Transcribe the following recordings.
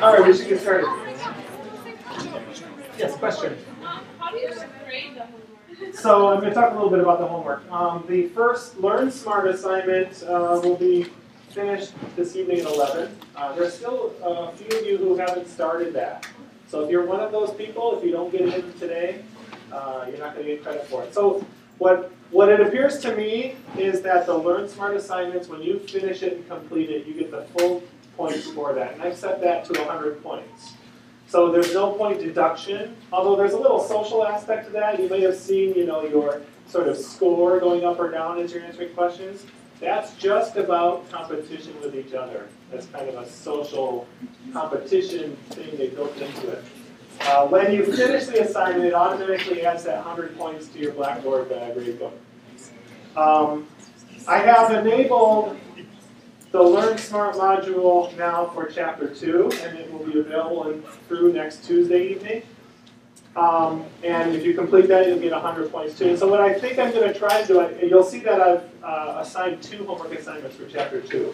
All right, we should get started. Yes, question? How do you grade the homework? So I'm going to talk a little bit about the homework. The first Learn Smart assignment will be finished this evening at 11. There's still a few of you who haven't started that. So if you're one of those people, if you don't get in today, you're not going to get credit for it. So what it appears to me is that the Learn Smart assignments, when you finish it and complete it, you get the full points for that. And I've set that to 100 points. So there's no point deduction, although there's a little social aspect to that. You may have seen, your sort of score going up or down as you're answering questions. That's just about competition with each other. That's kind of a social competition thing they built into it. When you finish the assignment, it automatically adds that 100 points to your Blackboard gradebook. I have enabled the Learn Smart module now for Chapter 2, and it will be available through next Tuesday evening. And if you complete that, you'll get 100 points too. And so what I think I'm going to try to do, you'll see that I've assigned 2 homework assignments for Chapter 2.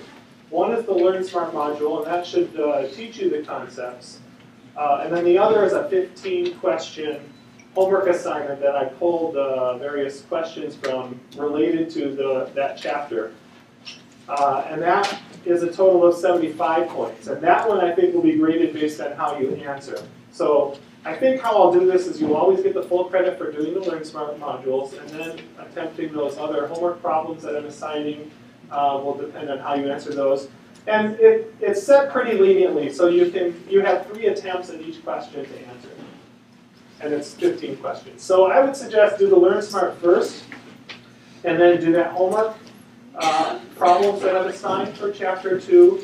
One is the Learn Smart module, and that should teach you the concepts. And then the other is a 15-question homework assignment that I pulled various questions from related to that chapter. And that is a total of 75 points. And that one I think will be graded based on how you answer. So I think how I'll do this is you'll always get the full credit for doing the Learn Smart modules, and then attempting those other homework problems that I'm assigning will depend on how you answer those. And it's set pretty leniently, so you have 3 attempts at each question to answer. And it's 15 questions. So I would suggest do the Learn Smart first, and then do that homework problems that I've assigned for Chapter 2.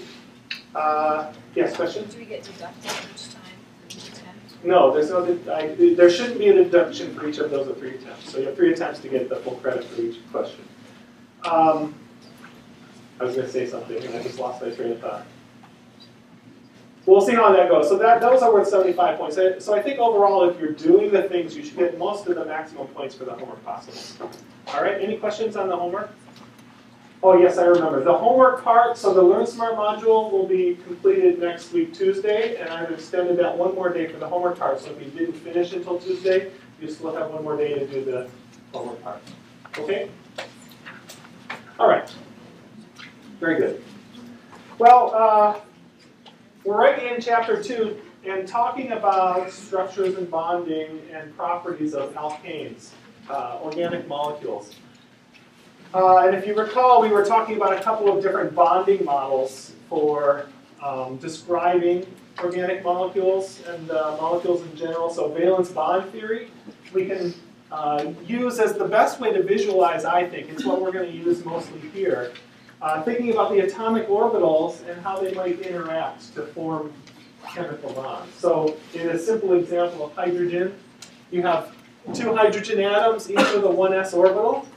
Yes, question? Do we get deducted each time for each attempt? No, there shouldn't be a deduction for each of those 3 attempts. So you have 3 attempts to get the full credit for each question. I was going to say something, and I just lost my train of thought. We'll see how that goes. So those are worth 75 points. So I think overall, if you're doing the things, you should get most of the maximum points for the homework possible. All right, any questions on the homework? Oh, yes, I remember. The homework part, so the Learn Smart module will be completed next week, Tuesday, and I've extended that 1 more day for the homework part. So if you didn't finish until Tuesday, you still have 1 more day to do the homework part. Okay? All right. Very good. Well, we're right in Chapter 2 and talking about structures and bonding and properties of alkanes, organic molecules. And if you recall, we were talking about a couple of different bonding models for describing organic molecules and molecules in general. So valence bond theory, we can use as the best way to visualize, I think. It's what we're going to use mostly here. Thinking about the atomic orbitals and how they might interact to form chemical bonds. So in a simple example of hydrogen, you have 2 hydrogen atoms, each with a 1s orbital,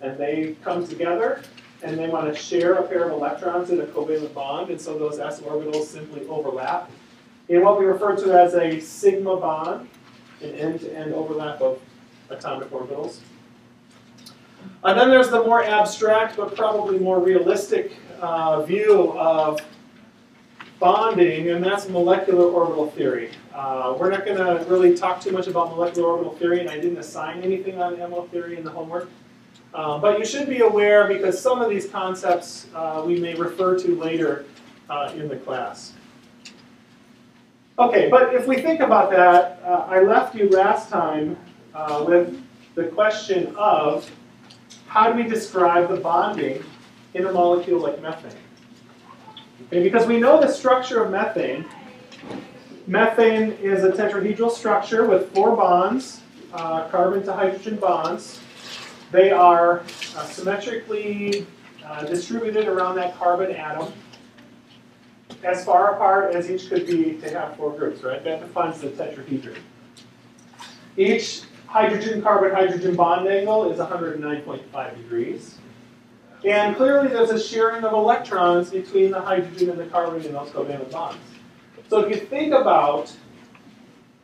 and they come together, and they want to share a pair of electrons in a covalent bond, and so those s orbitals simply overlap in what we refer to as a sigma bond, an end-to-end overlap of atomic orbitals. And then there's the more abstract, but probably more realistic view of bonding, and that's molecular orbital theory. We're not going to really talk too much about molecular orbital theory, and I didn't assign anything on MO theory in the homework. But you should be aware, because some of these concepts we may refer to later in the class. Okay, but if we think about that, I left you last time with the question of how do we describe the bonding in a molecule like methane? Okay, because we know the structure of methane. Methane is a tetrahedral structure with 4 bonds, carbon to hydrogen bonds. They are symmetrically distributed around that carbon atom, as far apart as each could be to have 4 groups, right? That defines the tetrahedron. Each hydrogen-carbon-hydrogen bond angle is 109.5 degrees. And clearly there's a sharing of electrons between the hydrogen and the carbon in those covalent bonds. So if you think about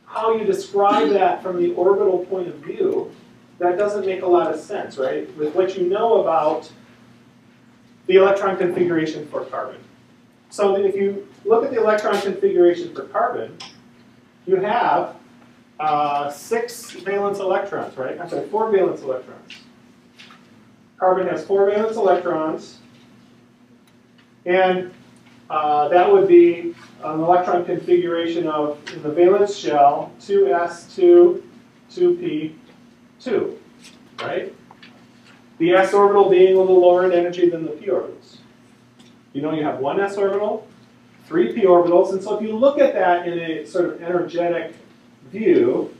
how you describe that from the orbital point of view, that doesn't make a lot of sense, right? With what you know about the electron configuration for carbon. So if you look at the electron configuration for carbon, you have 6 valence electrons, right? I'm sorry, 4 valence electrons. Carbon has 4 valence electrons, and that would be an electron configuration of, in the valence shell, 2s2, 2p2, right? The s orbital being a little lower in energy than the p orbitals. You know you have 1 s orbital, 3 p orbitals, and so if you look at that in a sort of energetic view,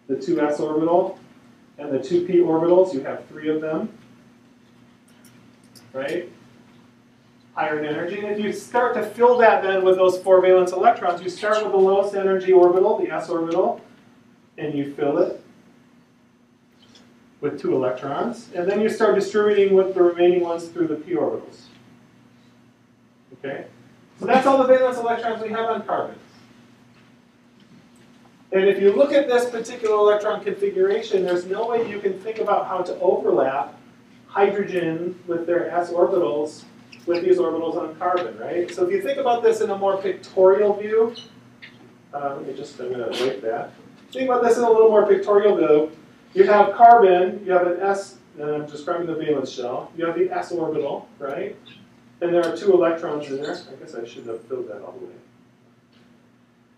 the 2s orbital and the 2p orbitals, you have 3 of them, right? Higher in energy. And if you start to fill that then with those 4 valence electrons, you start with the lowest energy orbital, the s orbital, and you fill it with 2 electrons, and then you start distributing with the remaining ones through the p orbitals. Okay? So that's all the valence electrons we have on carbon. And if you look at this particular electron configuration, there's no way you can think about how to overlap hydrogen with their s orbitals with these orbitals on carbon, right? So if you think about this in a more pictorial view, I'm going to write that. Think about this in a little more pictorial view. You have carbon, you have an s, and I'm describing the valence shell. You have the s orbital, right? And there are 2 electrons in there. I guess I should have filled that all the way.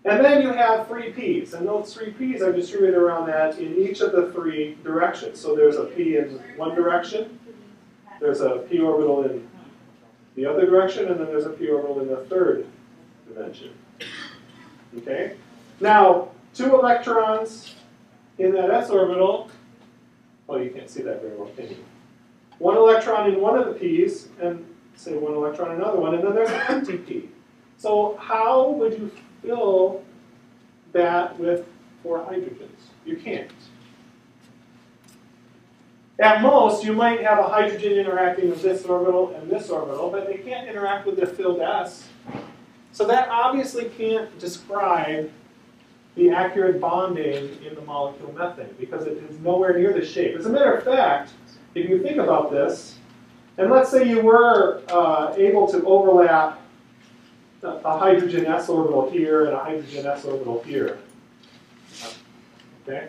And then you have 3 p's, and those 3 p's are distributed around that in each of the 3 directions. So there's a p in one direction, there's a p orbital in the other direction, and then there's a p orbital in the 3rd dimension. Okay? Now, 2 electrons in that s orbital, well, you can't see that very well, can you? 1 electron in one of the p's, and say 1 electron in another one, and then there's an empty p. So how would you fill that with 4 hydrogens? You can't. At most, you might have a hydrogen interacting with this orbital and this orbital, but they can't interact with the filled s. So that obviously can't describe the accurate bonding in the molecule methane, because it is nowhere near the shape. As a matter of fact, if you think about this, and let's say you were able to overlap a hydrogen s orbital here and a hydrogen s orbital here, okay,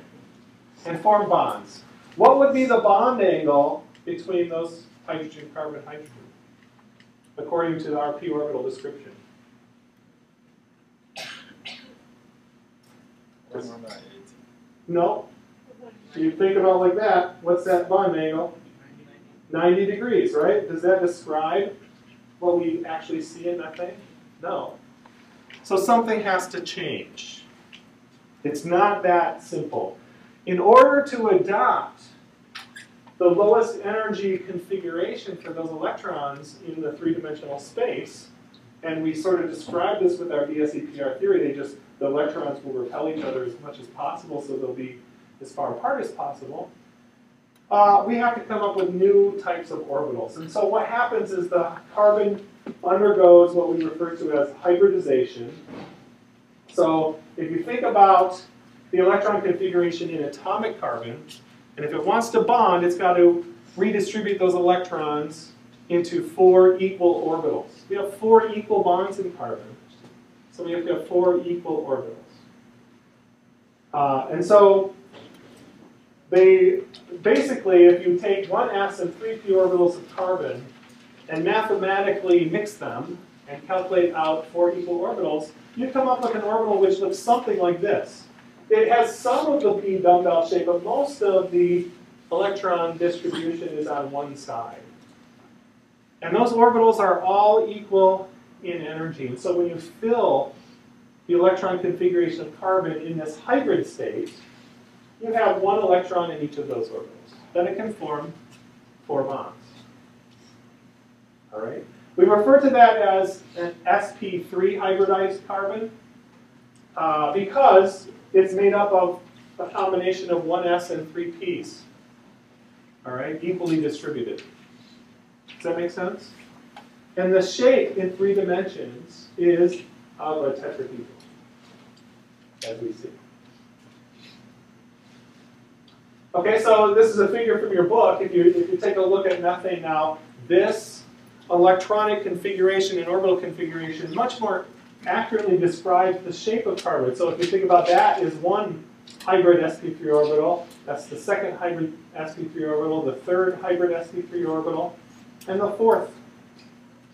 and form bonds. What would be the bond angle between those hydrogen, carbon, hydrogen, according to our p orbital description? No. You think about it like that. What's that bond angle? 90 degrees, right? Does that describe what we actually see in methane? No. So something has to change. It's not that simple. In order to adopt the lowest energy configuration for those electrons in the 3-dimensional space, and we sort of describe this with our DSEPR theory, the electrons will repel each other as much as possible, so they'll be as far apart as possible. We have to come up with new types of orbitals. And so what happens is the carbon undergoes what we refer to as hybridization. So if you think about the electron configuration in atomic carbon, and if it wants to bond, it's got to redistribute those electrons into 4 equal orbitals. We have 4 equal bonds in carbon, so we have to have 4 equal orbitals. And so they basically, if you take 1s and 3p orbitals of carbon and mathematically mix them and calculate out 4 equal orbitals, you come up with an orbital which looks something like this. It has some of the p dumbbell shape, but most of the electron distribution is on one side. And those orbitals are all equal in energy. And so when you fill the electron configuration of carbon in this hybrid state, you have 1 electron in each of those orbitals. Then it can form 4 bonds. All right? We refer to that as an sp3 hybridized carbon because it's made up of a combination of 1s and 3 p's. All right? Equally distributed. Does that make sense? And the shape in 3 dimensions is of a tetrahedral, as we see. Okay, so this is a figure from your book. If you take a look at methane now, this electronic configuration and orbital configuration much more accurately describes the shape of carbon. So if you think about that is one hybrid sp3 orbital, that's the second hybrid sp3 orbital, the third hybrid sp3 orbital, and the fourth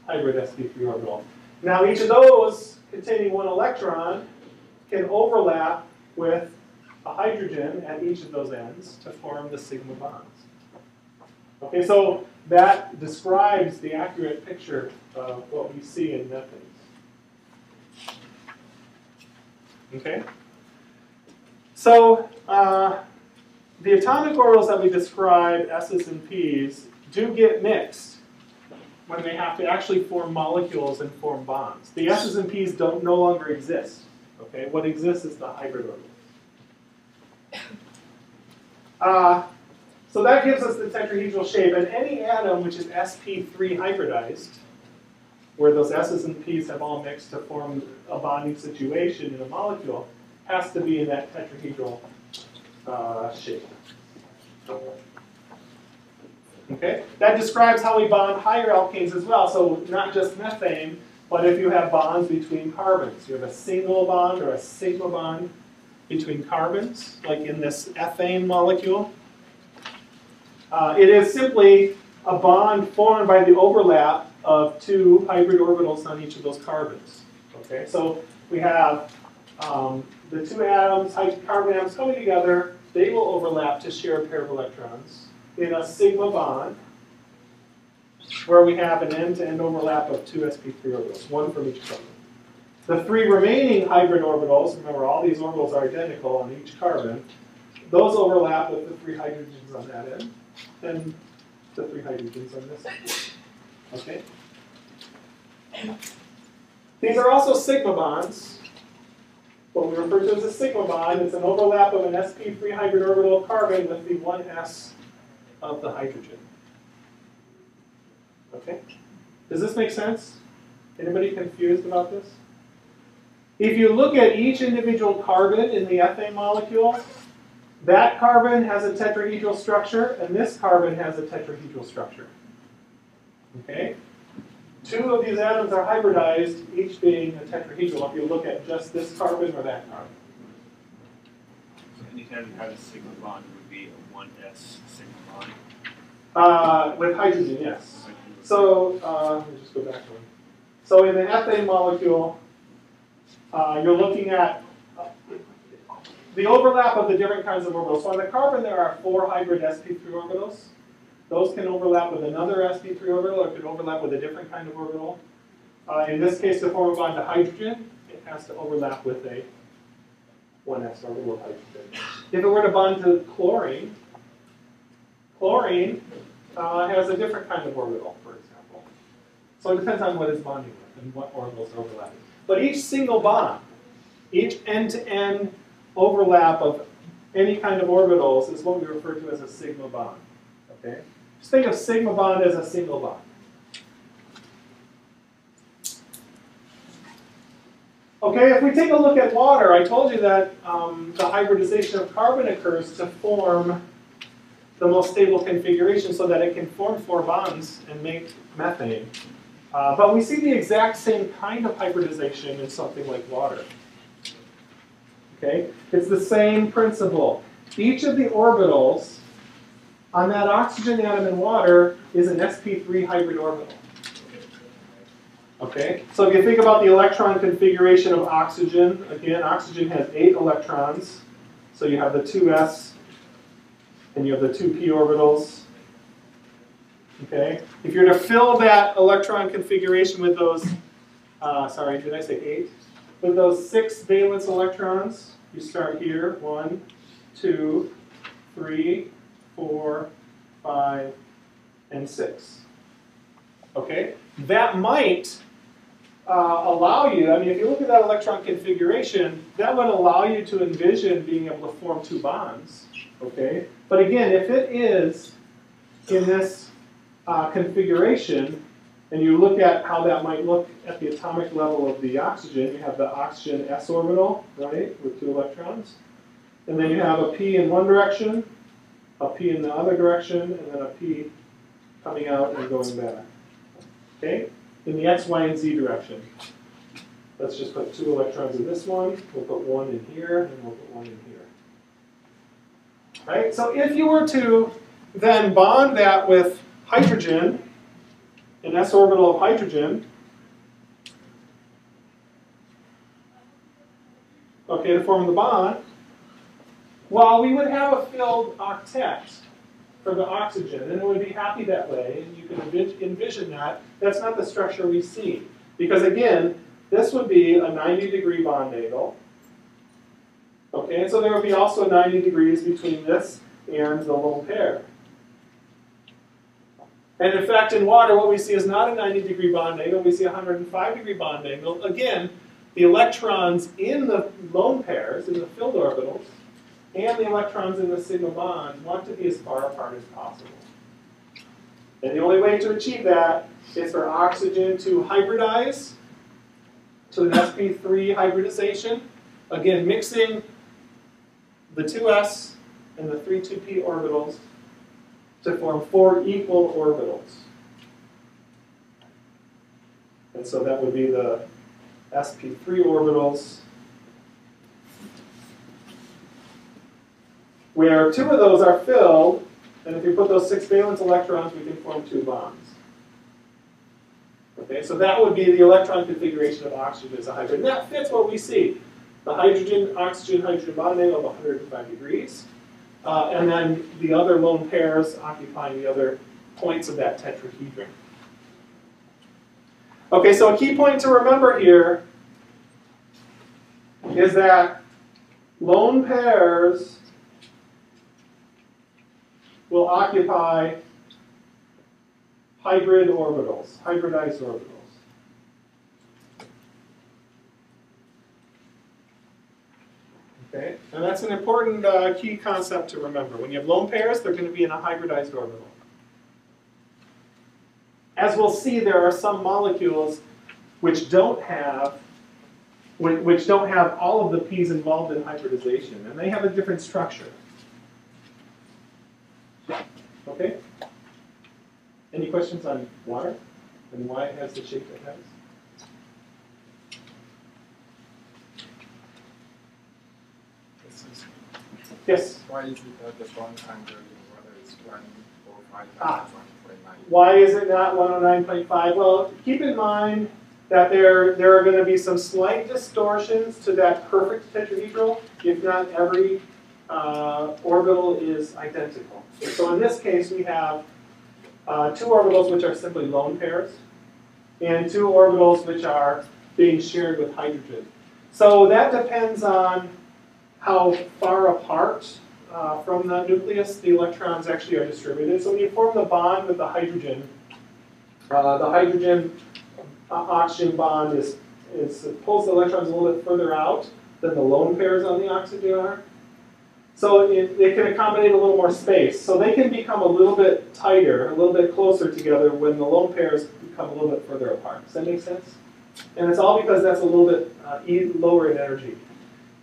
hybrid sp3 orbital. Now each of those containing one electron can overlap with a hydrogen at each of those ends to form the sigma bonds. Okay, so that describes the accurate picture of what we see in methane. Okay? So the atomic orbitals that we describe, S's and P's, do get mixed when they have to actually form molecules and form bonds. The S's and P's no longer exist. Okay? What exists is the hybrid orbitals. So that gives us the tetrahedral shape. And any atom which is sp3 hybridized, where those S's and P's have all mixed to form a bonding situation in a molecule, has to be in that tetrahedral shape. Okay? That describes how we bond higher alkanes as well. So not just methane, but if you have bonds between carbons. You have a single bond or a sigma bond between carbons, like in this ethane molecule. It is simply a bond formed by the overlap of two hybrid orbitals on each of those carbons. Okay, so we have the two atoms, carbon atoms coming together. They will overlap to share a pair of electrons in a sigma bond, where we have an end-to-end overlap of two sp3 orbitals, one from each carbon. The three remaining hybrid orbitals, remember all these orbitals are identical on each carbon, those overlap with the three hydrogens on that end, and the three hydrogens on this end. Okay? These are also sigma bonds. What we refer to as a sigma bond is an overlap of an sp3 hybrid orbital of carbon with the one s of the hydrogen. Okay? Does this make sense? Anybody confused about this? If you look at each individual carbon in the ethane molecule, that carbon has a tetrahedral structure, and this carbon has a tetrahedral structure. Okay? Two of these atoms are hybridized, each being a tetrahedral, if you look at just this carbon or that carbon. So anytime you have a sigma bond, it would be a 1s sigma bond? With hydrogen, yes. So, let me just go back one. So in the ethane molecule, you're looking at the overlap of the different kinds of orbitals. So on the carbon, there are 4 hybrid sp3 orbitals. Those can overlap with another sp3 orbital, or it could overlap with a different kind of orbital. In this case, to form a bond to hydrogen, it has to overlap with a 1s orbital of hydrogen. If it were to bond to chlorine, chlorine has a different kind of orbital, for example. So it depends on what it's bonding with and what orbitals are overlapping. But each single bond, each end-to-end overlap of any kind of orbitals is what we refer to as a sigma bond. Okay? Just think of sigma bond as a single bond. Okay, if we take a look at water, I told you that the hybridization of carbon occurs to form the most stable configuration so that it can form 4 bonds and make methane. But we see the exact same kind of hybridization in something like water. Okay? It's the same principle. Each of the orbitals on that oxygen atom in water is an sp3 hybrid orbital. Okay? So if you think about the electron configuration of oxygen, again, oxygen has 8 electrons. So you have the 2s and you have the 2p orbitals. Okay? If you're to fill that electron configuration with those, sorry, did I say 8? With those 6 valence electrons, you start here, 1, 2, 3, 4, 5, and 6. Okay? That might allow you, I mean, if you look at that electron configuration, that would allow you to envision being able to form 2 bonds. Okay? But again, if it is in this configuration, and you look at how that might look at the atomic level of the oxygen, you have the oxygen s orbital, right, with 2 electrons. And then you have a p in one direction, a p in the other direction, and then a p coming out and going back. okay, in the X, Y, and Z direction. Let's just put 2 electrons in this one, we'll put 1 in here, and we'll put 1 in here. Right? So if you were to then bond that with hydrogen, an s orbital of hydrogen, okay, to form the bond, well, we would have a filled octet for the oxygen, and it would be happy that way, and you can envision that. That's not the structure we see. Because again, this would be a 90-degree bond angle. Okay, and so there would be also 90 degrees between this and the lone pair. And in fact, in water, what we see is not a 90-degree bond angle, we see a 105-degree bond angle. Again, the electrons in the lone pairs, in the filled orbitals, and the electrons in the sigma bond want to be as far apart as possible. And the only way to achieve that is for oxygen to hybridize to an sp3 hybridization. Again, mixing the 2s and the 3,2p orbitals to form 4 equal orbitals. And so that would be the sp3 orbitals, where 2 of those are filled, and if you put those 6 valence electrons, we can form 2 bonds. Okay, so that would be the electron configuration of oxygen as a hybrid. And that fits what we see. The hydrogen-oxygen-hydrogen bond angle of 105 degrees. And then the other lone pairs occupying the other points of that tetrahedron. Okay, so a key point to remember here is that lone pairs will occupy hybrid orbitals, hybridized orbitals. Okay, and that's an important key concept to remember. When you have lone pairs, they're going to be in a hybridized orbital. As we'll see, there are some molecules which don't have all of the P's involved in hybridization, and they have a different structure. Okay? Any questions on water and why it has the shape it has? Yes? Why is it that the bond angle in water is 105 and 1.9? Why is it not 109.5? Well, keep in mind that there are going to be some slight distortions to that perfect tetrahedral, if not every orbital is identical. So in this case, we have 2 orbitals which are simply lone pairs, and 2 orbitals which are being shared with hydrogen. So that depends on how far apart from the nucleus the electrons actually are distributed. So when you form the bond with the hydrogen oxygen bond pulls the electrons a little bit further out than the lone pairs on the oxygen are. So it can accommodate a little more space. So they can become a little bit tighter, a little bit closer together when the lone pairs become a little bit further apart. Does that make sense? And it's all because that's a little bit lower in energy.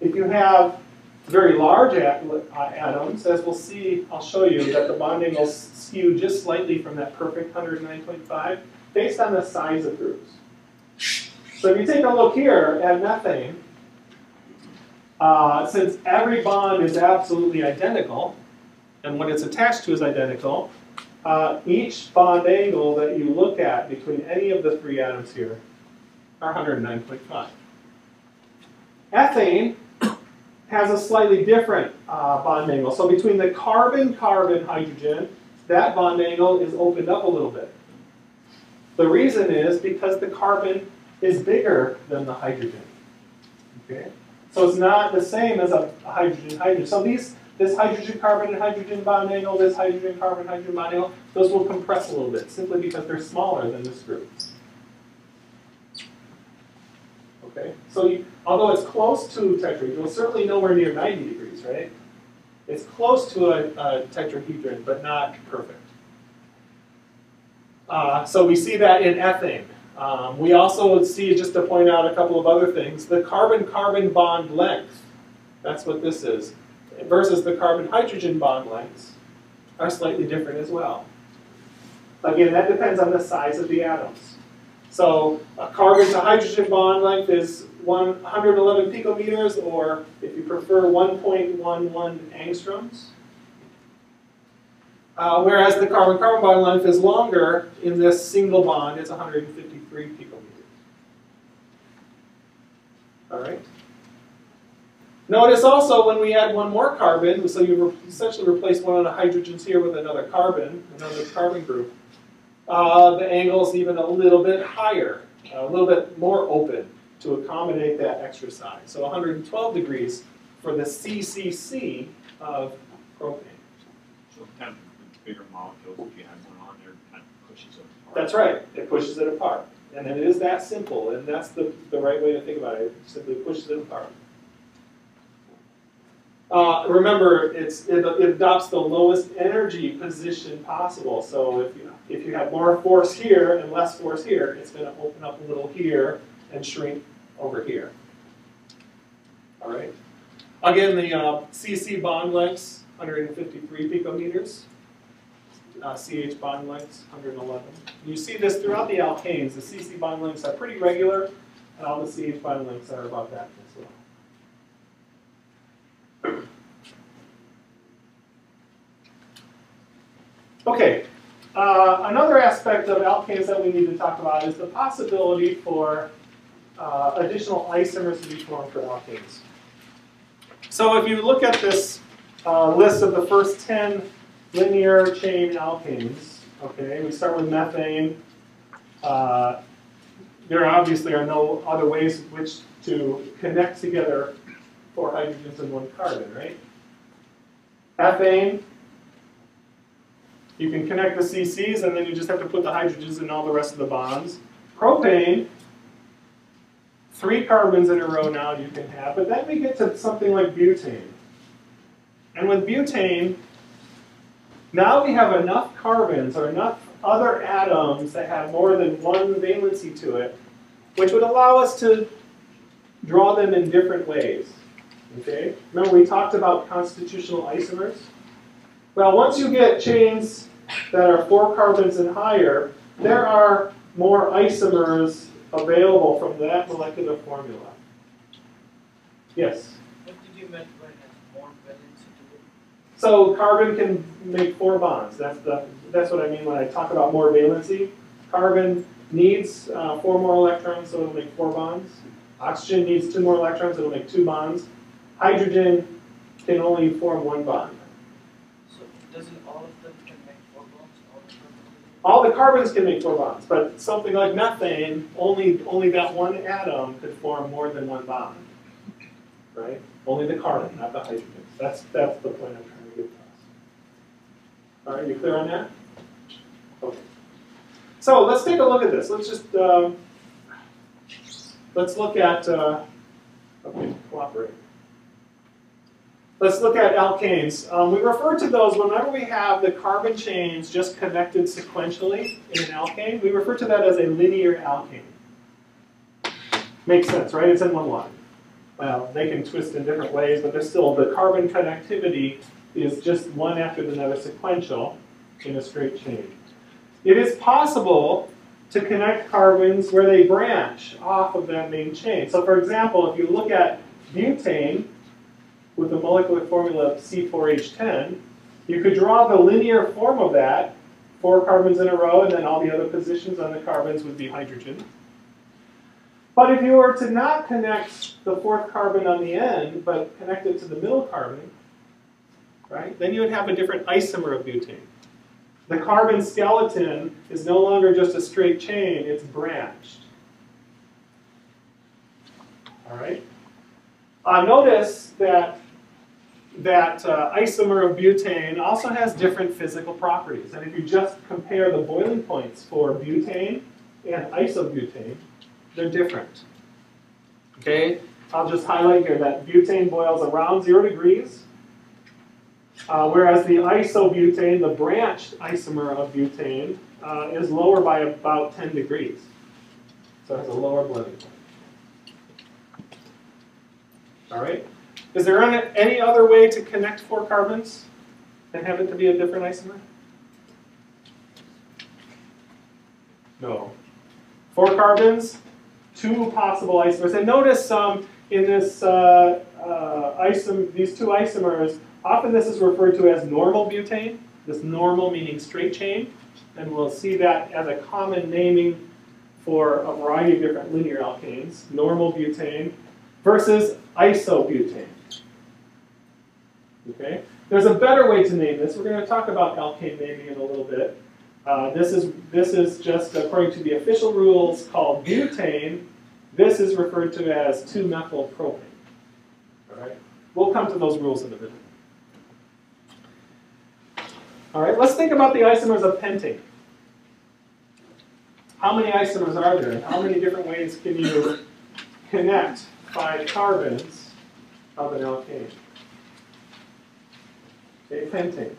If you have very large atoms, as we'll see, I'll show you that the bond angles skew just slightly from that perfect 109.5 based on the size of groups. So if you take a look here at methane, since every bond is absolutely identical, and what it's attached to is identical, each bond angle that you look at between any of the 3 atoms here are 109.5. Ethane has a slightly different bond angle. So between the carbon-carbon hydrogen, that bond angle is opened up a little bit. The reason is because the carbon is bigger than the hydrogen. Okay? So it's not the same as a hydrogen-hydrogen. So this hydrogen-carbon and hydrogen bond angle, this hydrogen-carbon-hydrogen bond angle, those will compress a little bit, simply because they're smaller than this group. Okay? So although it's close to tetrahedral, certainly nowhere near 90 degrees, right? It's close to a tetrahedron, but not perfect. So we see that in ethane. We also see, just to point out a couple of other things, the carbon-carbon bond length, that's what this is, versus the carbon-hydrogen bond lengths are slightly different as well. Again, that depends on the size of the atoms. So a carbon to hydrogen bond length is 111 picometers, or if you prefer, 1.11 angstroms. Whereas the carbon-carbon bond length is longer in this single bond, it's 153 picometers. All right. Notice also when we add one more carbon, so you essentially replace one of the hydrogens here with another carbon group, the angle is even a little bit higher, a little bit more open to accommodate that extra size. So 112 degrees for the CCC of propane. So kind of the bigger molecules, if you have one on there, kind of pushes it apart. That's right. It pushes it apart. And it is that simple, and that's the right way to think about it. It simply pushes it apart. Remember, it adopts the lowest energy position possible. So if you have more force here and less force here, it's going to open up a little here and shrink over here. All right. Again, the CC bond lengths, 153 picometers. CH bond lengths, 111. You see this throughout the alkanes. The CC bond lengths are pretty regular, and all the CH bond lengths are about that as well. Okay, another aspect of alkanes that we need to talk about is the possibility for additional isomers to be formed for alkanes. So if you look at this list of the first 10 linear chain alkanes, okay, we start with methane. There obviously are no other ways in which to connect together 4 hydrogens and 1 carbon, right? Ethane, you can connect the CCs and then you just have to put the hydrogens in all the rest of the bonds. Propane, 3 carbons in a row now you can have, but then we get to something like butane. And with butane, now we have enough carbons or enough other atoms that have more than one valency to it, which would allow us to draw them in different ways. Okay? Remember we talked about constitutional isomers? Well, once you get chains that are 4 carbons and higher, there are more isomers available from that molecular formula. Yes? What did you mean by that? More valency to it? So carbon can make 4 bonds. That's what I mean when I talk about more valency. Carbon needs 4 more electrons, so it'll make 4 bonds. Oxygen needs 2 more electrons, it'll make 2 bonds. Hydrogen can only form 1 bond. So doesn't all of them can make 4 bonds? All the carbons can make 4 bonds, but something like methane, only that one atom could form more than 1 bond. Right? Only the carbon, not the hydrogen. That's the point I'm trying to get across. All right, you clear on that? Okay. So let's take a look at this. Let's just let's look at okay, cooperate. Let's look at alkanes. We refer to those whenever we have the carbon chains just connected sequentially in an alkane. We refer to that as a linear alkane. Makes sense, right? It's in one line. Well, they can twist in different ways, but there's still the carbon connectivity is just one after another sequential in a straight chain. It is possible to connect carbons where they branch off of that main chain. So for example, if you look at butane with the molecular formula of C4H10, you could draw the linear form of that, 4 carbons in a row, and then all the other positions on the carbons would be hydrogen. But if you were to not connect the 4th carbon on the end, but connect it to the middle carbon, right, then you would have a different isomer of butane. The carbon skeleton is no longer just a straight chain, it's branched. All right? Notice that isomer of butane also has different physical properties. And if you just compare the boiling points for butane and isobutane, they're different. Okay? I'll just highlight here that butane boils around 0 degrees, whereas the isobutane, the branched isomer of butane, is lower by about 10 degrees. So it has a lower boiling point. All right? Is there any other way to connect 4 carbons and have it to be a different isomer? No. 4 carbons, 2 possible isomers. And notice in this these 2 isomers, often this is referred to as normal butane. This normal meaning straight chain. And we'll see that as a common naming for a variety of different linear alkanes. Normal butane versus isobutane. Okay? There's a better way to name this. We're going to talk about alkane naming in a little bit. This is just according to the official rules called butane. This is referred to as 2-methylpropane. All right? We'll come to those rules in a minute. All right, let's think about the isomers of pentane. How many isomers are there? How many different ways can you connect 5 carbons of an alkane? Okay, pentane.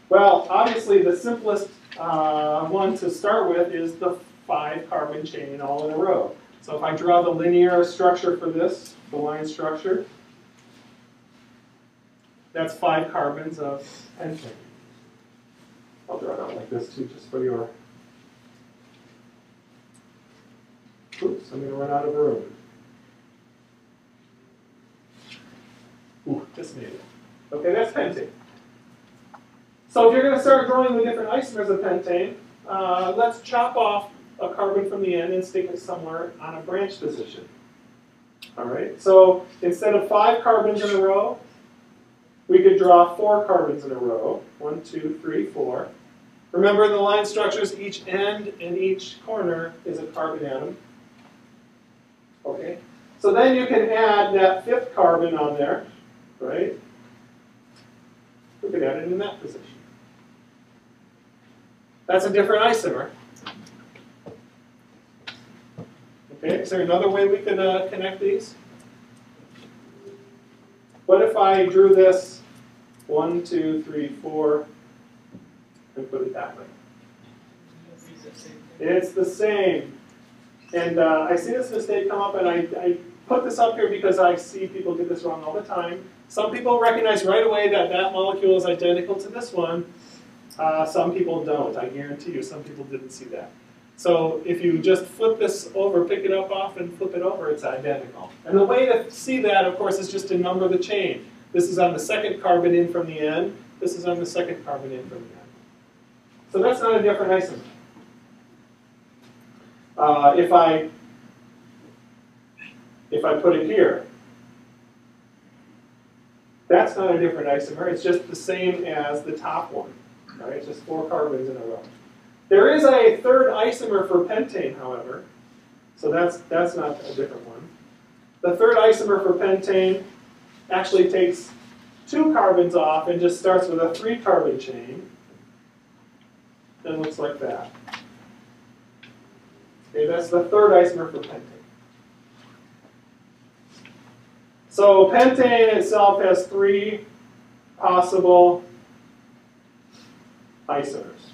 Well, obviously the simplest one to start with is the 5-carbon chain all in a row. So if I draw the linear structure for this, the line structure, that's 5 carbons of pentane. I'll draw it out like this too, just for your... Oops, I'm going to run out of room. Ooh, just made it. Okay, that's pentane. So if you're going to start drawing the different isomers of pentane, let's chop off a carbon from the end and stick it somewhere on a branch position. All right, so instead of 5 carbons in a row, we could draw 4 carbons in a row. 1, 2, 3, 4. Remember the line structures, each end and each corner is a carbon atom. Okay, so then you can add that 5th carbon on there, right? We could add it in that position. That's a different isomer. Okay, is there another way we can connect these? What if I drew this 1, 2, 3, 4, and put it that way? It's the same. And I see this mistake come up, and I put this up here because I see people get this wrong all the time. Some people recognize right away that that molecule is identical to this one. Some people don't. I guarantee you some people didn't see that. So if you just flip this over, pick it up off, and flip it over, it's identical. And the way to see that, of course, is just to number the chain. This is on the 2nd carbon in from the end. This is on the 2nd carbon in from the end. So that's not a different isomer. If I put it here, that's not a different isomer. It's just the same as the top one. All right, it's just 4 carbons in a row. There is a 3rd isomer for pentane, however, so that's not a different one. The 3rd isomer for pentane actually takes 2 carbons off and just starts with a 3-carbon chain. And looks like that. Okay, that's the 3rd isomer for pentane. So pentane itself has 3 possible isomers.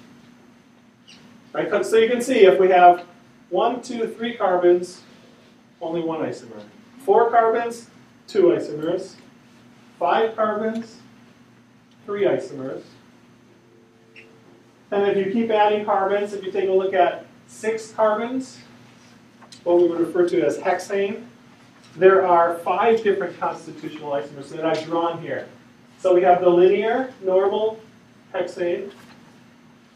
Right? So you can see if we have 1, 2, 3 carbons, only 1 isomer. 4 carbons, 2 isomers. 5 carbons, 3 isomers. And if you keep adding carbons, if you take a look at 6 carbons, what we would refer to as hexane, there are 5 different constitutional isomers that I've drawn here. So we have the linear, normal, hexane.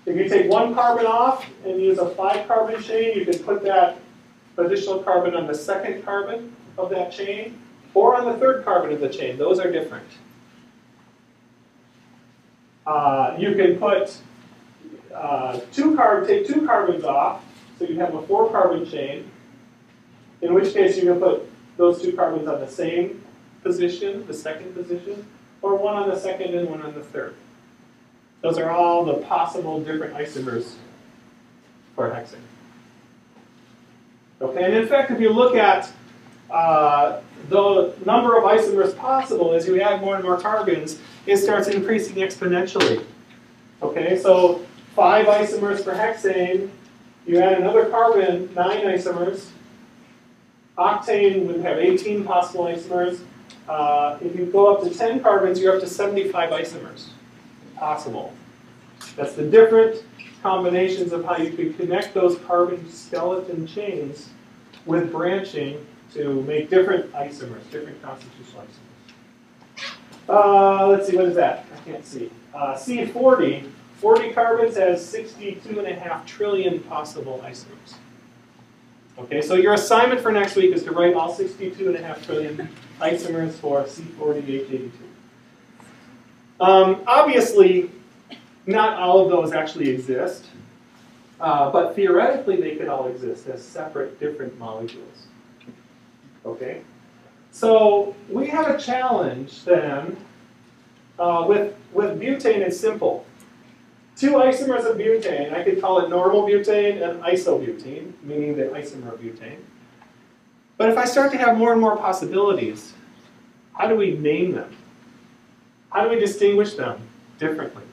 If you take 1 carbon off and use a 5-carbon chain, you can put that additional carbon on the 2nd carbon of that chain or on the 3rd carbon of the chain. Those are different. You can put take 2 carbons off, so you have a 4-carbon chain, in which case you can put those 2 carbons on the same position, the 2nd position, or 1 on the 2nd and 1 on the 3rd. Those are all the possible different isomers for hexane. Okay, and in fact, if you look at the number of isomers possible as you add more and more carbons, it starts increasing exponentially. Okay, so 5 isomers for hexane, you add another carbon, 9 isomers. Octane would have 18 possible isomers. If you go up to 10 carbons, you're up to 75 isomers possible. That's the different combinations of how you could connect those carbon skeleton chains with branching to make different isomers, different constitutional isomers. Let's see, what is that? I can't see. C40, 40 carbons has 62.5 trillion possible isomers. Okay, so your assignment for next week is to write all 62.5 trillion isomers for C40H82. Obviously, not all of those actually exist, but theoretically they could all exist as separate, different molecules. Okay, so we have a challenge then with butane. It's simple. Two isomers of butane, I could call it normal butane and isobutene, meaning the isomer of butane. But if I start to have more and more possibilities, how do we name them? How do we distinguish them differently?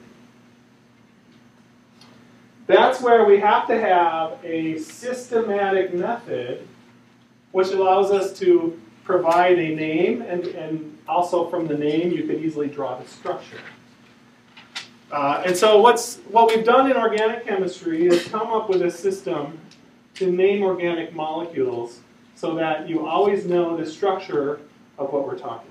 That's where we have to have a systematic method which allows us to provide a name, and also from the name you could easily draw the structure. And so what we've done in organic chemistry is come up with a system to name organic molecules so that you always know the structure of what we're talking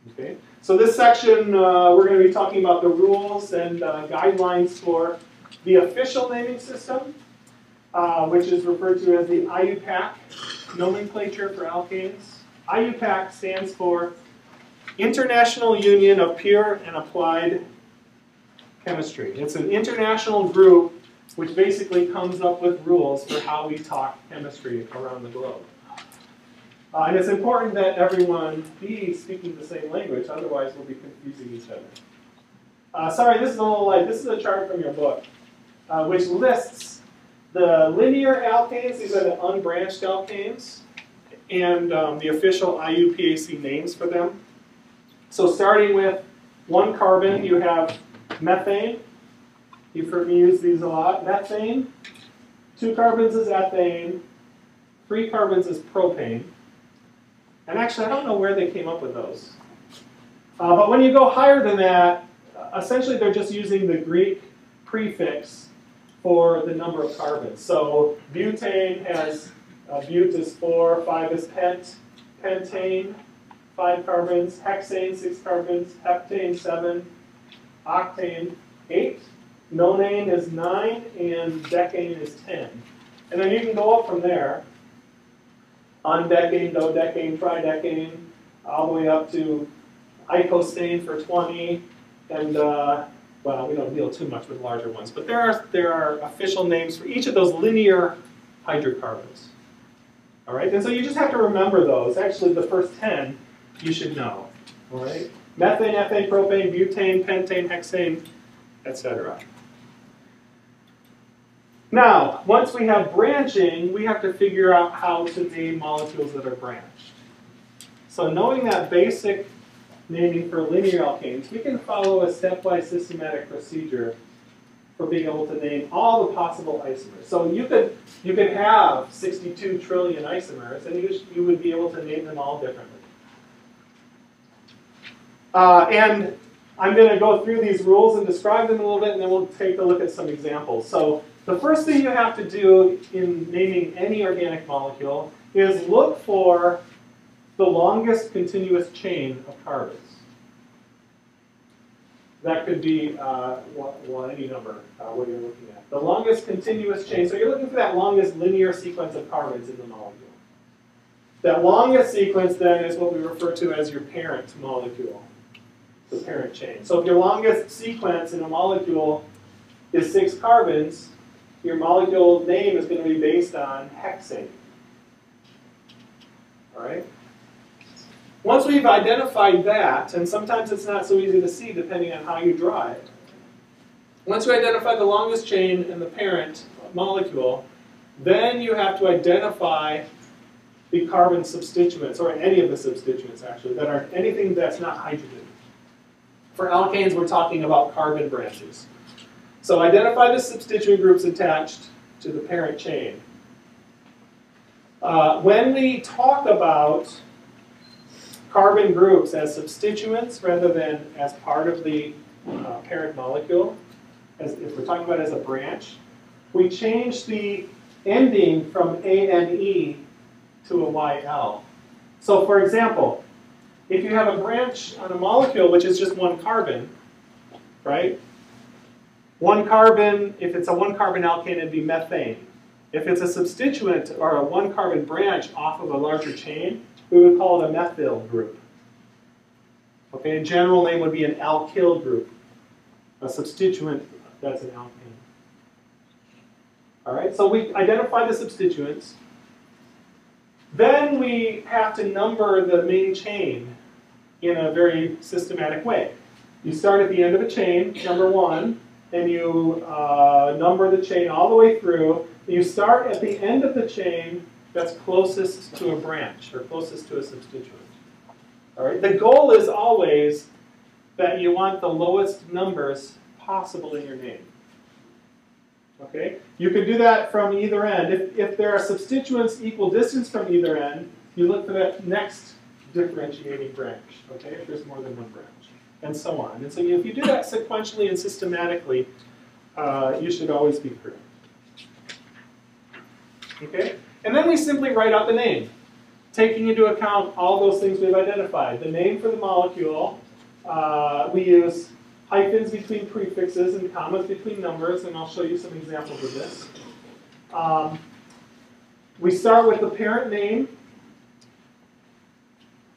about. Okay? So this section, we're going to be talking about the rules and guidelines for the official naming system, which is referred to as the IUPAC, Nomenclature for Alkanes. IUPAC stands for International Union of Pure and Applied Chemistry. It's an international group which basically comes up with rules for how we talk chemistry around the globe. And it's important that everyone be speaking the same language, otherwise we'll be confusing each other. Sorry, this is a little light. This is a chart from your book, which lists the linear alkanes, these are the unbranched alkanes, and the official IUPAC names for them. So starting with one carbon, you have methane. You've heard me use these a lot. Methane. 2 carbons is ethane. 3 carbons is propane. And actually, I don't know where they came up with those. But when you go higher than that, essentially they're just using the Greek prefix for the number of carbons. So butane has, but is 4, 5 is pentane, 5 carbons, hexane, 6 carbons, heptane, 7, octane, 8, nonane is 9, and decane is 10. And then you can go up from there, undecane, dodecane, tridecane, all the way up to icosane for 20, and well, we don't deal too much with larger ones, but there are official names for each of those linear hydrocarbons. All right, and so you just have to remember those. Actually, the first 10 you should know. All right, methane, ethane, propane, butane, pentane, hexane, etc. Now, once we have branching, we have to figure out how to name molecules that are branched. So knowing that basic naming for linear alkanes, we can follow a stepwise systematic procedure for being able to name all the possible isomers. So you could have 62 trillion isomers, and you would be able to name them all differently. And I'm going to go through these rules and describe them a little bit, and then we'll take a look at some examples. So the first thing you have to do in naming any organic molecule is look for the longest continuous chain of carbons. That could be any number, what you're looking at. The longest continuous chain, so you're looking for that longest linear sequence of carbons in the molecule. That longest sequence then is what we refer to as your parent molecule, the parent chain. So if your longest sequence in a molecule is 6 carbons, your molecule name is going to be based on hexane. All right? Once we've identified that, and sometimes it's not so easy to see depending on how you draw it. Once we identify the longest chain in the parent molecule, then you have to identify the carbon substituents, or any of the substituents actually, that are anything that's not hydrogen. For alkanes, we're talking about carbon branches. So identify the substituent groups attached to the parent chain. When we talk about carbon groups as substituents rather than as part of the parent molecule, if we're talking about as a branch, we change the ending from ANE to a YL. So for example, if you have a branch on a molecule which is just one carbon, right? One carbon, if it's a one carbon alkane, it'd be methane. If it's a substituent or a one carbon branch off of a larger chain, we would call it a methyl group. Okay, a general name would be an alkyl group. A substituent, that's an alkane. All right, so we identify the substituents. Then we have to number the main chain in a very systematic way. You start at the end of a chain, number 1, and you number the chain all the way through. You start at the end of the chain that's closest to a branch or closest to a substituent. All right, the goal is always that you want the lowest numbers possible in your name. Okay, you can do that from either end. If there are substituents equal distance from either end, you look for that next differentiating branch. Okay, if there's more than one branch, and so on. And so if you do that sequentially and systematically, you should always be correct. Okay, and then we simply write out the name, taking into account all those things we've identified. The name for the molecule, we use hyphens between prefixes and commas between numbers, and I'll show you some examples of this. We start with the parent name,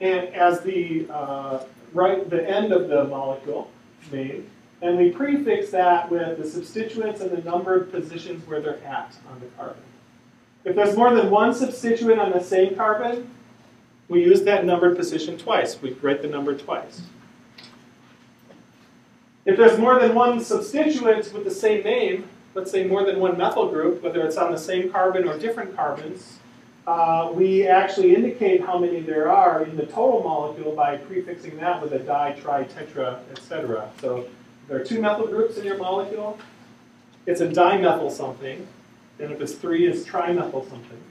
and as the end of the molecule name, and we prefix that with the substituents and the numbered positions where they're at on the carbon. If there's more than one substituent on the same carbon, we use that numbered position twice. We write the number twice. If there's more than one substituent with the same name, let's say more than one methyl group, whether it's on the same carbon or different carbons, we actually indicate how many there are in the total molecule by prefixing that with a di, tri, tetra, etc. So there are 2 methyl groups in your molecule. It's a dimethyl something. And if it's 3, it's trimethyl something.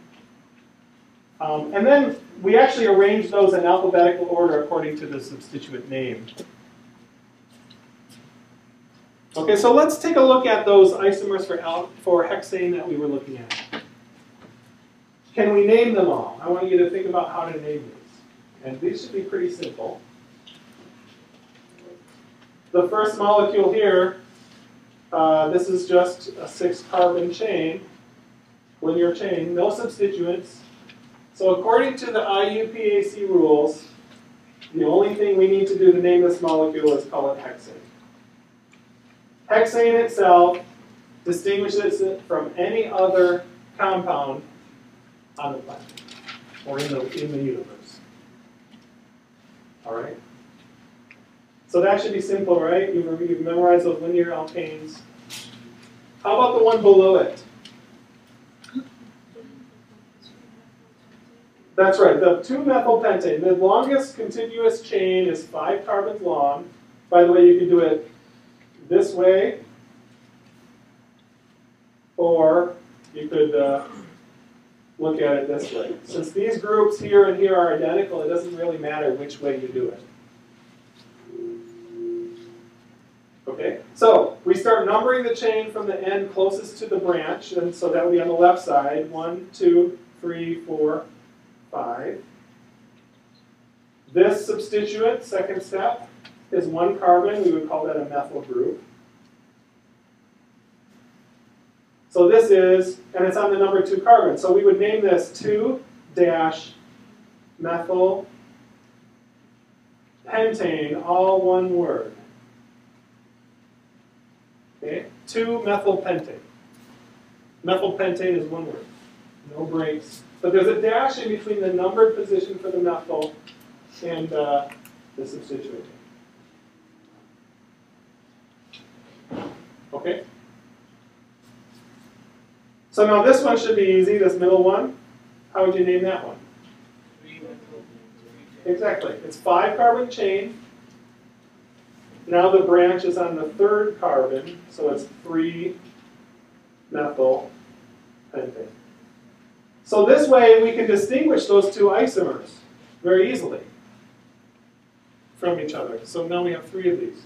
And then we actually arrange those in alphabetical order according to the substituent name. Okay, so let's take a look at those isomers for hexane that we were looking at. Can we name them all? I want you to think about how to name these. And these should be pretty simple. The first molecule here, this is just a 6-carbon chain, linear chain, no substituents. So according to the IUPAC rules, the only thing we need to do to name this molecule is call it hexane. Hexane itself distinguishes it from any other compound on the planet or in the universe. All right? So that should be simple, right? You've memorized those linear alkanes. How about the one below it? That's right, the 2-methylpentane. The longest contiguous chain is 5 carbons long. By the way, you can do it this way, or you could look at it this way. Since these groups here and here are identical, it doesn't really matter which way you do it. Okay, so we start numbering the chain from the end closest to the branch, and so that would be on the left side. 1, 2, 3, 4, 5. This substituent, second step, is 1 carbon. We would call that a methyl group. So this is, and it's on the number 2 carbon. So we would name this 2-methylpentane, all one word. Okay, 2-methylpentane. Methylpentane is one word, no breaks. But there's a dash in between the numbered position for the methyl and the substituent. Okay? So now this one should be easy, this middle one. How would you name that one? Exactly. It's 5-carbon chain. Now the branch is on the 3rd carbon, so it's 3-methylpentane. So this way we can distinguish those 2 isomers very easily from each other. So now we have 3 of these.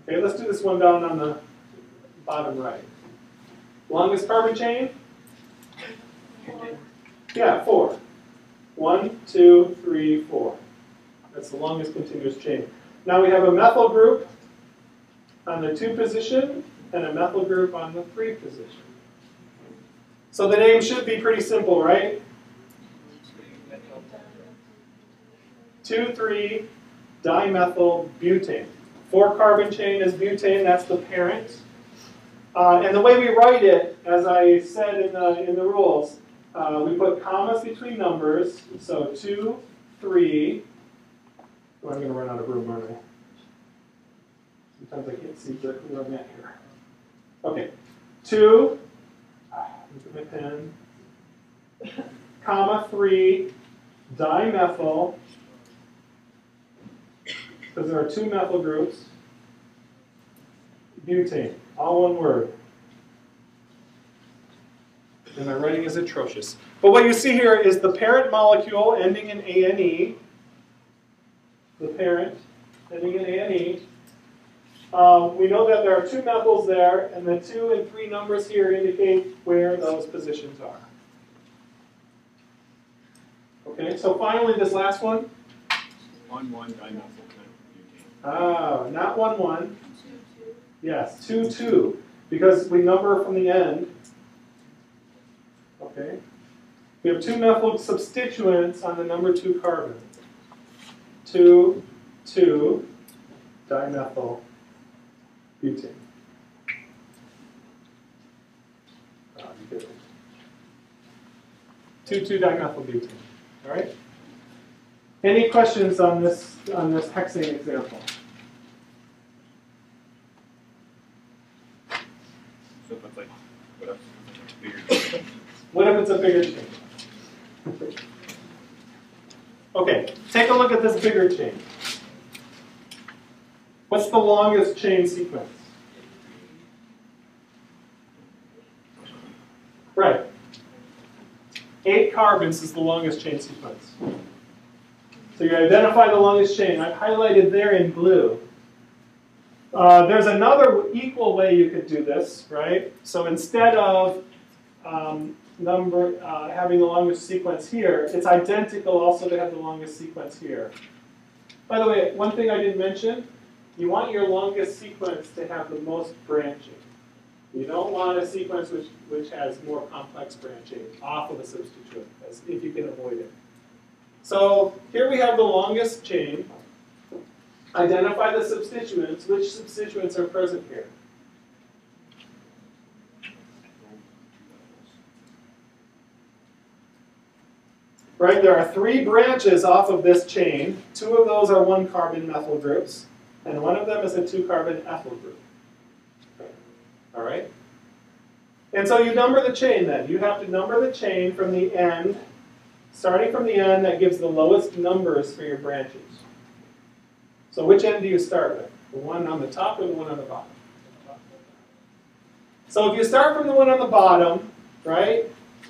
Okay, let's do this one down on the bottom right. Longest carbon chain? Yeah, 4. 1, 2, 3, 4. That's the longest continuous chain. Now we have a methyl group on the 2 position and a methyl group on the 3 position. So the name should be pretty simple, right? 2,3 dimethyl butane. 4 carbon chain is butane, that's the parent. And the way we write it, as I said in the rules, we put commas between numbers. So 2, 3. Oh, I'm going to run out of room, aren't I? Sometimes I can't see who I'm at here. Okay. 2, look at my pen, comma 3, dimethyl, because there are 2 methyl groups, butane, all one word. And my writing is atrocious. But what you see here is the parent molecule ending in ANE, the parent ending in ANE. We know that there are 2 methyls there, and the 2 and 3 numbers here indicate where those positions are. Okay, so finally this last one. 1,1 dimethyl butane. Ah, not 1,1. Yes, 2,2, because we number from the end. Okay. We have 2 methyl substituents on the number 2 carbon. 2, 2, dimethyl butane. You get it. 2, 2 dimethyl butane. All right. Any questions on this hexane example? So if it's like, what What if else? Bigger. it's a bigger chain? Okay, take a look at this bigger chain. What's the longest chain sequence? Right. 8 carbons is the longest chain sequence. So you identify the longest chain. I've highlighted there in blue. There's another equal way you could do this, right? So instead of having the longest sequence here, it's identical also to have the longest sequence here. By the way, one thing I didn't mention, you want your longest sequence to have the most branching. You don't want a sequence which has more complex branching off of a substituent, if you can avoid it. So here we have the longest chain. Identify the substituents. Which substituents are present here? Right, there are 3 branches off of this chain. 2 of those are 1 carbon methyl groups, and 1 of them is a 2 carbon ethyl group. All right? And so you number the chain then. You have to number the chain from the end. Starting from the end, that gives the lowest numbers for your branches. So which end do you start with? The one on the top or the one on the bottom? So if you start from the one on the bottom, right?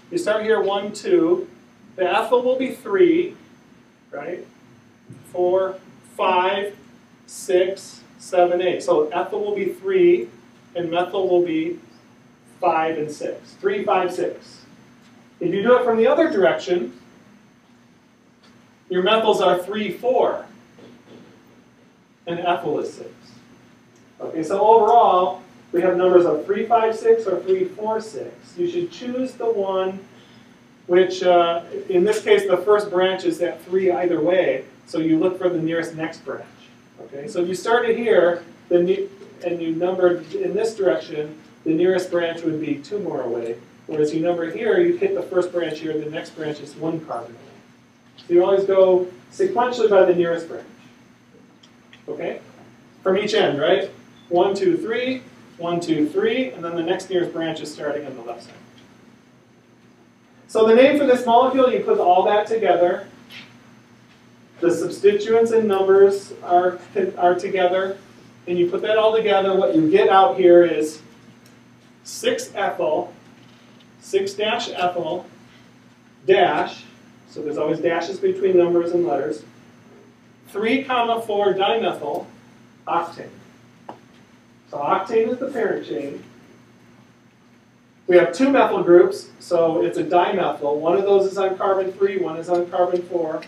You start here 1, 2. The ethyl will be 3, right? 4, 5, 6, 7, 8. So ethyl will be 3, and methyl will be 5 and 6. 3, 5, 6. If you do it from the other direction, your methyls are 3, 4, and ethyl is 6. Okay, so overall, we have numbers of 3, 5, 6 or 3, 4, 6. You should choose the one which, in this case, the first branch is at 3 either way, so you look for the nearest next branch. Okay, so if you started here, and you numbered in this direction, the nearest branch would be 2 more away. Whereas you number here, you hit the first branch here, the next branch is 1 carbon away. So you always go sequentially by the nearest branch. Okay? From each end, right? 1, 2, 3, 1, 2, 3, and then the next nearest branch is starting on the left side. So the name for this molecule, you put all that together. The substituents and numbers are together. And you put that all together, what you get out here is 6-ethyl, 6-ethyl, dash, so there's always dashes between numbers and letters, 3, 4 dimethyl octane. So octane is the parent chain. We have two methyl groups, so it's a dimethyl. One of those is on carbon 3, one is on carbon 4.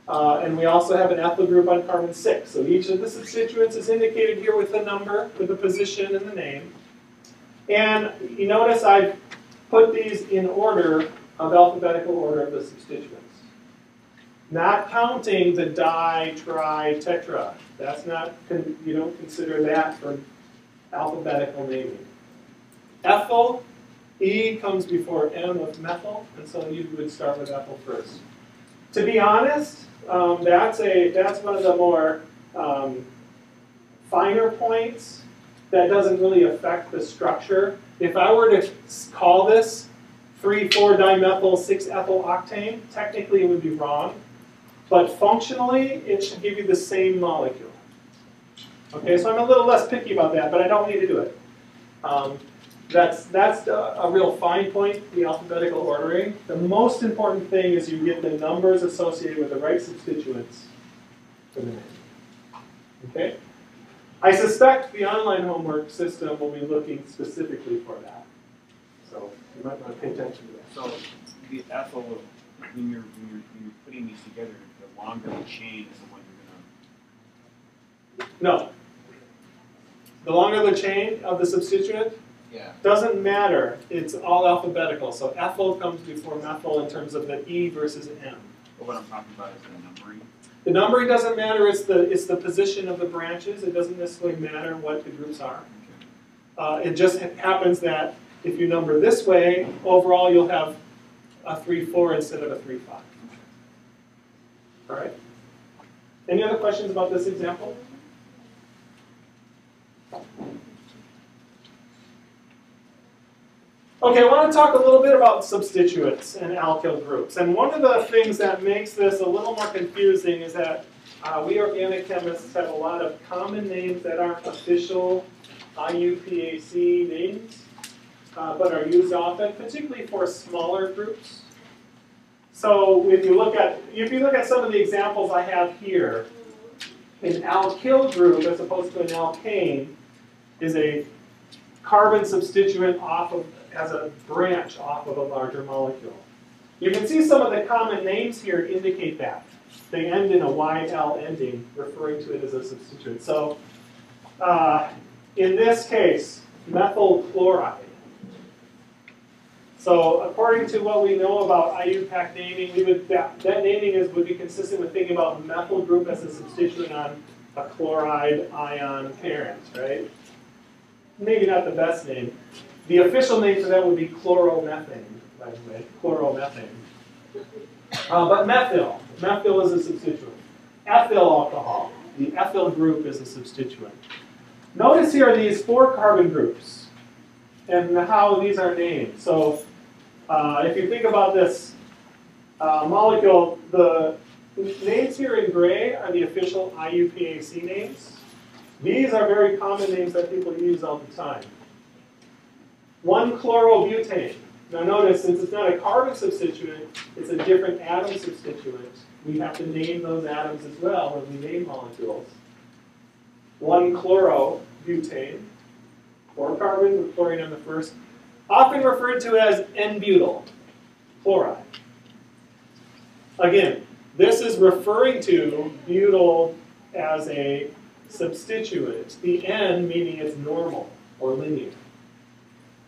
And we also have an ethyl group on carbon 6. So each of the substituents is indicated here with the number, with the position and the name. And you notice I've put these in order of alphabetical order of the substituents. Not counting the di, tri, tetra. That's not, you don't consider that for alphabetical naming. Ethyl, E comes before M of methyl, and so you would start with ethyl first. To be honest, that's one of the more finer points that doesn't really affect the structure. If I were to call this 3,4-dimethyl 6-ethyl octane, technically it would be wrong, but functionally it should give you the same molecule. Okay, so I'm a little less picky about that, but I don't need to do it. That's a real fine point, the alphabetical ordering. The most important thing is you get the numbers associated with the right substituents for the name. Okay? I suspect the online homework system will be looking specifically for that. So you might want to pay attention to that. So the ethyl, when you're putting these together, the longer the chain is the one you're going to... No. The longer the chain of the substituent, doesn't matter. It's all alphabetical. So ethyl comes before methyl in terms of the E versus M. But what I'm talking about is the numbering. The numbering doesn't matter. It's the position of the branches. It doesn't necessarily matter what the groups are. It just happens that if you number this way, overall you'll have a 3,4 instead of a 3,5. All right. Any other questions about this example? Okay, I want to talk a little bit about substituents and alkyl groups. And one of the things that makes this a little more confusing is that we organic chemists have a lot of common names that aren't official IUPAC names, but are used often, particularly for smaller groups. So if you look at some of the examples I have here, an alkyl group as opposed to an alkane is a carbon substituent as a branch off of a larger molecule. You can see some of the common names here indicate that. They end in a YL ending, referring to it as a substituent. So in this case, methyl chloride. So according to what we know about IUPAC naming, that naming would be consistent with thinking about methyl group as a substituent on a chloride ion parent, right? Maybe not the best name. The official name for that would be chloromethane, by the way, chloromethane. But methyl is a substituent. Ethyl alcohol, the ethyl group is a substituent. Notice here these 4 carbon groups and how these are named. So if you think about this molecule, the names here in gray are the official IUPAC names. These are very common names that people use all the time. 1-chlorobutane. Now notice, since it's not a carbon substituent, it's a different atom substituent. We have to name those atoms as well when we name molecules. 1-chlorobutane, 4 carbon with chlorine on the first, often referred to as N-butyl chloride. Again, this is referring to butyl as a substituent, the N meaning it's normal or linear.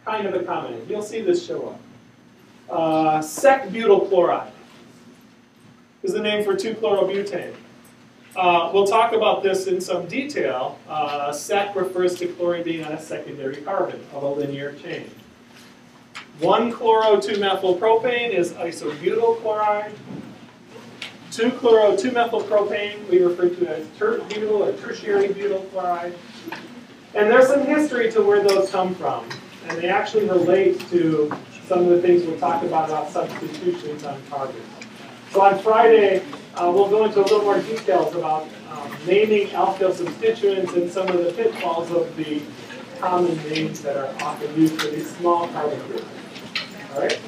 Kind of a common name. You'll see this show up. Sec-butyl chloride is the name for 2-chlorobutane. We'll talk about this in some detail. Sec refers to chlorine being on a secondary carbon of a linear chain. 1-chloro-2-methylpropane is isobutyl chloride. 2-chloro-2-methylpropane we refer to as butyl or tertiary butyl chloride. And there's some history to where those come from. And they actually relate to some of the things we'll talk about substitutions on carbons. So on Friday, we'll go into a little more details about naming alkyl substituents and some of the pitfalls of the common names that are often used for these small carbon groups. All right?